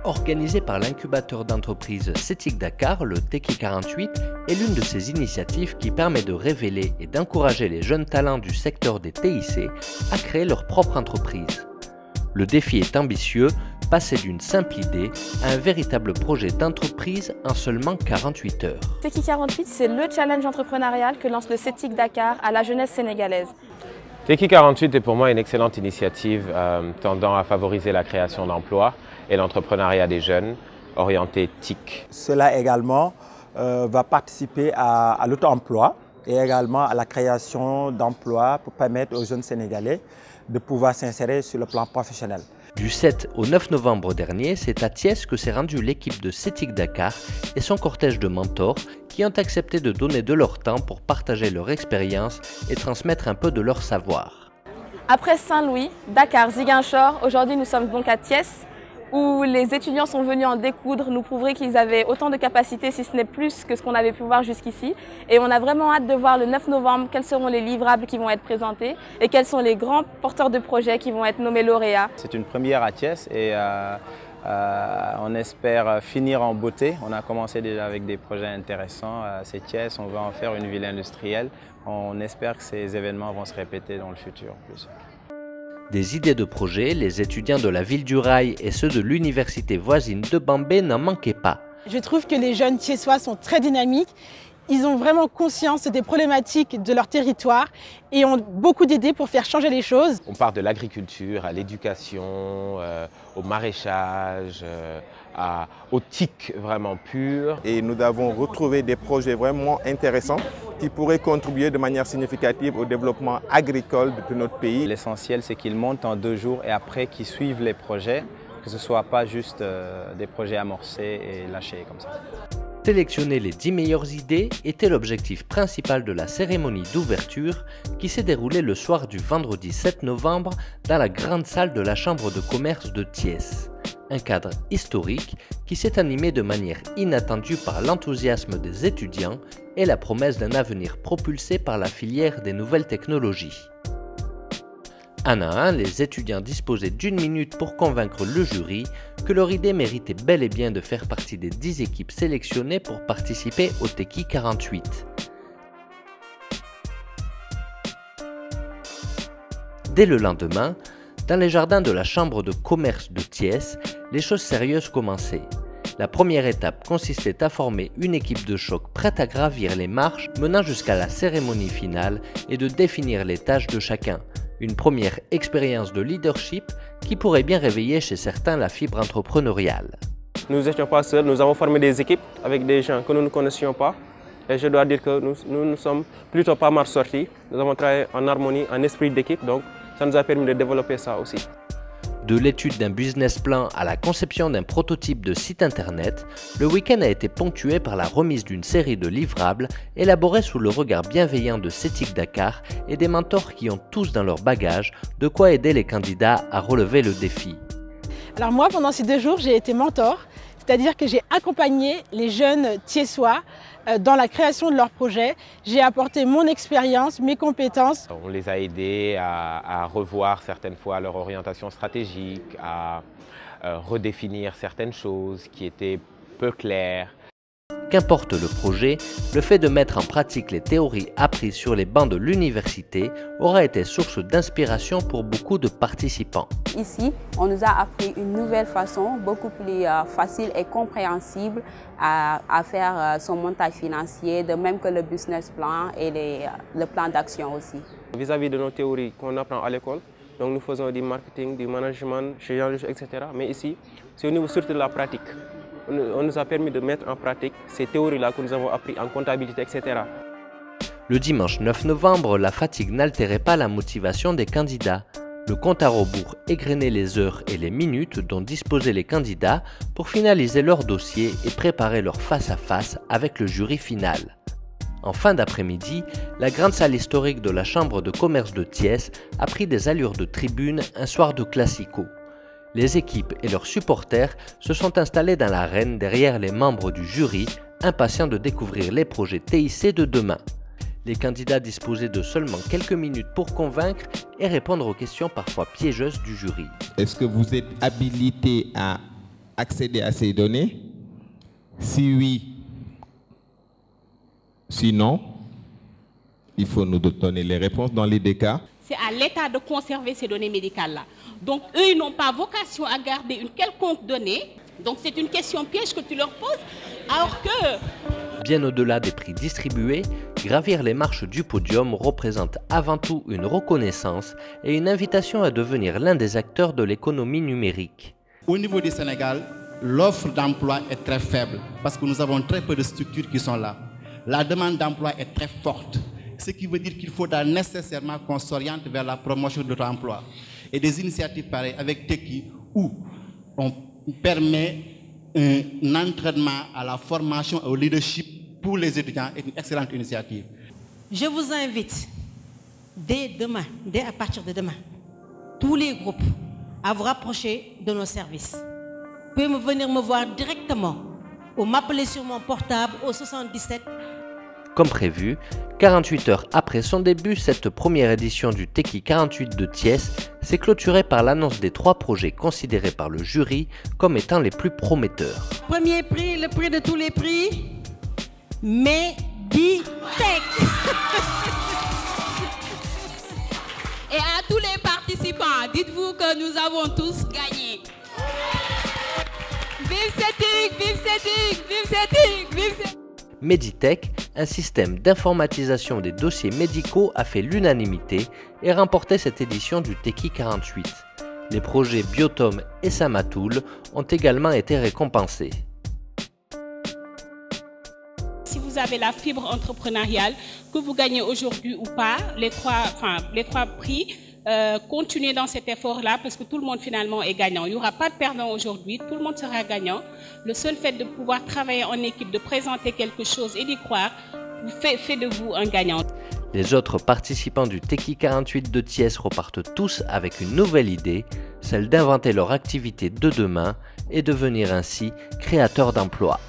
organisé par l'incubateur d'entreprise CETIC Dakar, le TECI48, est l'une de ces initiatives qui permet de révéler et d'encourager les jeunes talents du secteur des TIC à créer leur propre entreprise. Le défi est ambitieux, passer d'une simple idée à un véritable projet d'entreprise en seulement 48 heures. TECI48, c'est le challenge entrepreneurial que lance le CETIC Dakar à la jeunesse sénégalaise. TECI48 est pour moi une excellente initiative tendant à favoriser la création d'emplois et l'entrepreneuriat des jeunes orientés TIC. Cela également va participer à l'auto-emploi et également à la création d'emplois pour permettre aux jeunes Sénégalais de pouvoir s'insérer sur le plan professionnel. Du 7 au 9 novembre dernier, c'est à Thiès que s'est rendue l'équipe de CETIC Dakar et son cortège de mentors qui ont accepté de donner de leur temps pour partager leur expérience et transmettre un peu de leur savoir. Après Saint-Louis, Dakar, Ziguinchor, aujourd'hui nous sommes donc à Thiès où les étudiants sont venus en découdre, nous prouver qu'ils avaient autant de capacités, si ce n'est plus que ce qu'on avait pu voir jusqu'ici. Et on a vraiment hâte de voir le 9 novembre quels seront les livrables qui vont être présentés et quels sont les grands porteurs de projets qui vont être nommés lauréats. C'est une première à Thiès et on espère finir en beauté. On a commencé déjà avec des projets intéressants. C'est Thiès, on va en faire une ville industrielle. On espère que ces événements vont se répéter dans le futur. Des idées de projets, les étudiants de la ville du Rail et ceux de l'université voisine de Bambey n'en manquaient pas. Je trouve que les jeunes thiessois sont très dynamiques. Ils ont vraiment conscience des problématiques de leur territoire et ont beaucoup d'idées pour faire changer les choses. On part de l'agriculture à l'éducation, au maraîchage, au TIC vraiment pur. Et nous avons retrouvé des projets vraiment intéressants qui pourraient contribuer de manière significative au développement agricole de notre pays. L'essentiel, c'est qu'ils montent en 2 jours et après qu'ils suivent les projets, que ce ne soit pas juste des projets amorcés et lâchés comme ça. Sélectionner les 10 meilleures idées était l'objectif principal de la cérémonie d'ouverture qui s'est déroulée le soir du vendredi 7 novembre dans la grande salle de la Chambre de commerce de Thiès. Un cadre historique qui s'est animé de manière inattendue par l'enthousiasme des étudiants et la promesse d'un avenir propulsé par la filière des nouvelles technologies. Un à un, les étudiants disposaient d'1 minute pour convaincre le jury que leur idée méritait bel et bien de faire partie des 10 équipes sélectionnées pour participer au TECI48. Dès le lendemain, dans les jardins de la Chambre de commerce de Thiès, les choses sérieuses commençaient. La première étape consistait à former une équipe de choc prête à gravir les marches menant jusqu'à la cérémonie finale et de définir les tâches de chacun. Une première expérience de leadership qui pourrait bien réveiller chez certains la fibre entrepreneuriale. Nous n'étions pas seuls, nous avons formé des équipes avec des gens que nous ne connaissions pas. Et je dois dire que nous sommes plutôt pas mal sortis. Nous avons travaillé en harmonie, en esprit d'équipe, donc ça nous a permis de développer ça aussi. De l'étude d'un business plan à la conception d'un prototype de site internet, le week-end a été ponctué par la remise d'une série de livrables élaborés sous le regard bienveillant de CETIC Dakar et des mentors qui ont tous dans leur bagage de quoi aider les candidats à relever le défi. Alors moi, pendant ces 2 jours, j'ai été mentor, c'est-à-dire que j'ai accompagné les jeunes thiessois dans la création de leurs projets. J'ai apporté mon expérience, mes compétences. On les a aidés à revoir certaines fois leur orientation stratégique, à redéfinir certaines choses qui étaient peu claires. Qu'importe le projet, le fait de mettre en pratique les théories apprises sur les bancs de l'université aura été source d'inspiration pour beaucoup de participants. Ici, on nous a appris une nouvelle façon, beaucoup plus facile et compréhensible à faire son montage financier, de même que le business plan et le plan d'action aussi. Vis-à-vis de nos théories qu'on apprend à l'école, donc nous faisons du marketing, du management, etc. Mais ici, c'est au niveau surtout de la pratique. On nous a permis de mettre en pratique ces théories-là que nous avons apprises en comptabilité, etc. Le dimanche 9 novembre, la fatigue n'altérait pas la motivation des candidats. Le compte à rebours égrenait les heures et les minutes dont disposaient les candidats pour finaliser leur dossier et préparer leur face-à-face avec le jury final. En fin d'après-midi, la grande salle historique de la Chambre de commerce de Thiès a pris des allures de tribune un soir de classico. Les équipes et leurs supporters se sont installés dans l'arène derrière les membres du jury, impatients de découvrir les projets TIC de demain. Les candidats disposaient de seulement quelques minutes pour convaincre et répondre aux questions parfois piégeuses du jury. Est-ce que vous êtes habilité à accéder à ces données? Si oui, sinon, il faut nous donner les réponses dans les deux cas. C'est à l'État de conserver ces données médicales-là. Donc, eux, ils n'ont pas vocation à garder une quelconque donnée. Donc, c'est une question piège que tu leur poses, alors que... Bien au-delà des prix distribués, gravir les marches du podium représente avant tout une reconnaissance et une invitation à devenir l'un des acteurs de l'économie numérique. Au niveau du Sénégal, l'offre d'emploi est très faible parce que nous avons très peu de structures qui sont là. La demande d'emploi est très forte, ce qui veut dire qu'il faudra nécessairement qu'on s'oriente vers la promotion de l'emploi. Et des initiatives pareilles avec Teki où on permet un entraînement à la formation et au leadership pour les étudiants est une excellente initiative. Je vous invite dès demain, dès à partir de demain, tous les groupes à vous rapprocher de nos services. Vous pouvez venir me voir directement ou m'appeler sur mon portable au 77. Comme prévu, 48 heures après son début, cette première édition du Teki 48 de Thiès s'est clôturée par l'annonce des 3 projets considérés par le jury comme étant les plus prometteurs. Premier prix, le prix de tous les prix, Meditech. Et à tous les participants, dites-vous que nous avons tous gagné. Vive CETIC, vive CETIC, vive CETIC, vive CETIC. Meditech, un système d'informatisation des dossiers médicaux, a fait l'unanimité et remporté cette édition du Teki 48. Les projets Biotom et Samatool ont également été récompensés. Si vous avez la fibre entrepreneuriale, que vous gagnez aujourd'hui ou pas, les trois prix, continuez dans cet effort-là parce que tout le monde finalement est gagnant. Il n'y aura pas de perdant aujourd'hui, tout le monde sera gagnant. Le seul fait de pouvoir travailler en équipe, de présenter quelque chose et d'y croire, fait de vous un gagnant. Les autres participants du Teki 48 de Thiès repartent tous avec une nouvelle idée, celle d'inventer leur activité de demain et devenir ainsi créateurs d'emplois.